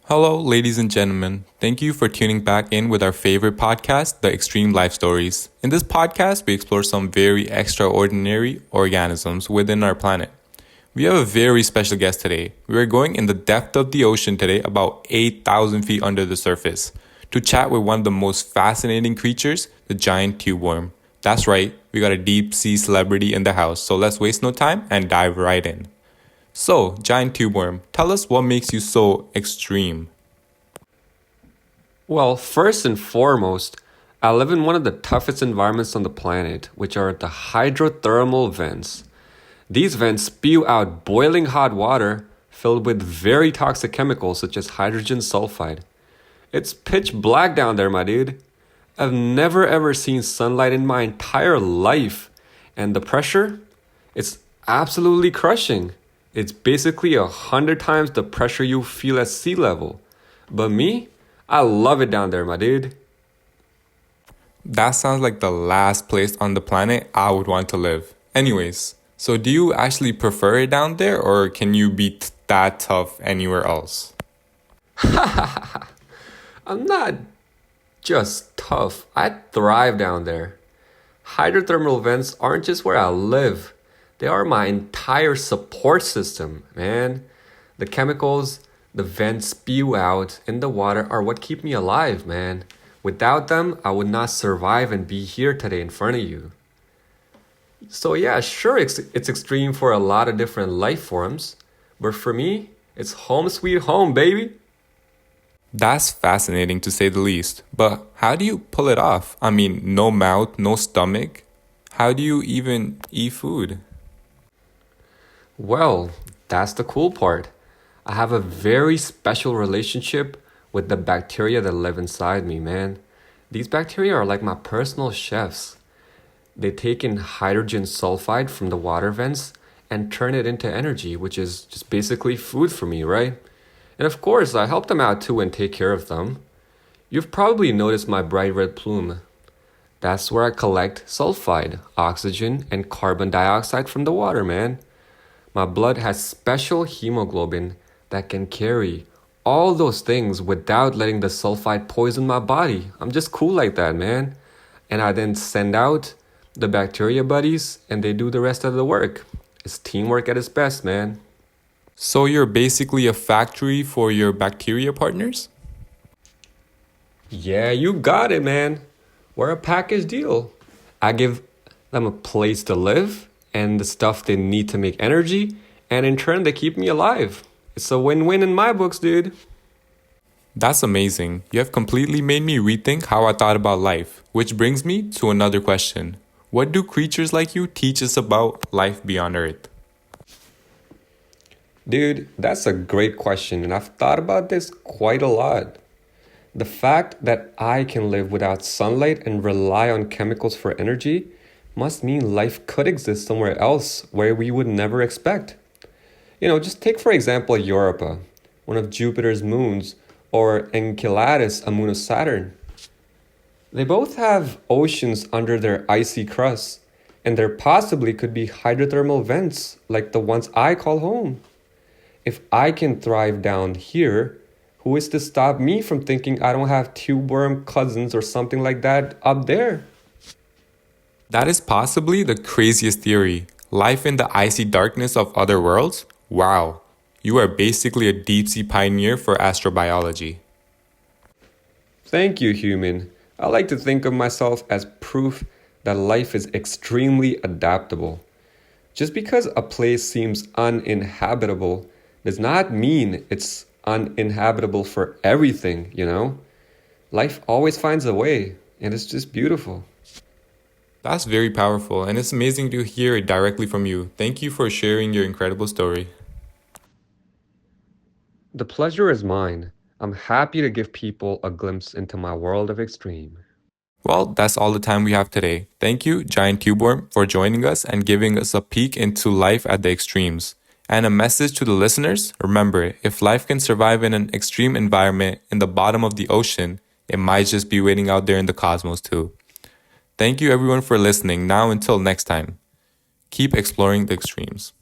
Hello, ladies and gentlemen. Thank you for tuning back in with our favorite podcast, The Extreme Life Stories. In this podcast, we explore some very extraordinary organisms within our planet. We have a very special guest today. We are going in the depth of the ocean today, about 8,000 feet under the surface, to chat with one of the most fascinating creatures, the giant tube worm. That's right, we got a deep sea celebrity in the house, so let's waste no time and dive right in. So, giant tube worm, tell us what makes you so extreme. Well, first and foremost, I live in one of the toughest environments on the planet, which are the hydrothermal vents. These vents spew out boiling hot water filled with very toxic chemicals such as hydrogen sulfide. It's pitch black down there, my dude. I've never ever seen sunlight in my entire life. And the pressure? It's absolutely crushing. It's basically 100 times the pressure you feel at sea level. But me? I love it down there, my dude. That sounds like the last place on the planet I would want to live. Anyways, so do you actually prefer it down there or can you be that tough anywhere else? I'm not just tough. I thrive down there. Hydrothermal vents aren't just where I live. They are my entire support system, man. The chemicals the vents spew out in the water are what keep me alive, man. Without them, I would not survive and be here today in front of you. So yeah, sure, it's extreme for a lot of different life forms, but for me, it's home sweet home, baby. That's fascinating to say the least. But how do you pull it off? I mean, no mouth, no stomach. How do you even eat food? Well, that's the cool part. I have a very special relationship with the bacteria that live inside me, man. These bacteria are like my personal chefs. They take in hydrogen sulfide from the water vents and turn it into energy, which is just basically food for me, right? And of course, I help them out too and take care of them. You've probably noticed my bright red plume. That's where I collect sulfide, oxygen, and carbon dioxide from the water, man. My blood has special hemoglobin that can carry all those things without letting the sulfide poison my body. I'm just cool like that, man. And I then send out the bacteria buddies and they do the rest of the work. It's teamwork at its best, man. So you're basically a factory for your bacteria partners? Yeah, you got it, man. We're a package deal. I give them a place to live and the stuff they need to make energy, and in turn, they keep me alive. It's a win-win in my books, dude. That's amazing. You have completely made me rethink how I thought about life, which brings me to another question. What do creatures like you teach us about life beyond Earth? Dude, that's a great question, and I've thought about this quite a lot. The fact that I can live without sunlight and rely on chemicals for energy must mean life could exist somewhere else where we would never expect. Just take for example Europa, one of Jupiter's moons, or Enceladus, a moon of Saturn. They both have oceans under their icy crusts, and there possibly could be hydrothermal vents like the ones I call home. If I can thrive down here, who is to stop me from thinking I don't have tube worm cousins or something like that up there? That is possibly the craziest theory. Life in the icy darkness of other worlds? Wow. You are basically a deep sea pioneer for astrobiology. Thank you, human. I like to think of myself as proof that life is extremely adaptable. Just because a place seems uninhabitable does not mean it's uninhabitable for everything, Life always finds a way, and it's just beautiful. That's very powerful, and it's amazing to hear it directly from you. Thank you for sharing your incredible story. The pleasure is mine. I'm happy to give people a glimpse into my world of extreme. Well, that's all the time we have today. Thank you, Giant Tube Worm, for joining us and giving us a peek into life at the extremes. And a message to the listeners, remember, if life can survive in an extreme environment in the bottom of the ocean, it might just be waiting out there in the cosmos too. Thank you everyone for listening. Now until next time, keep exploring the extremes.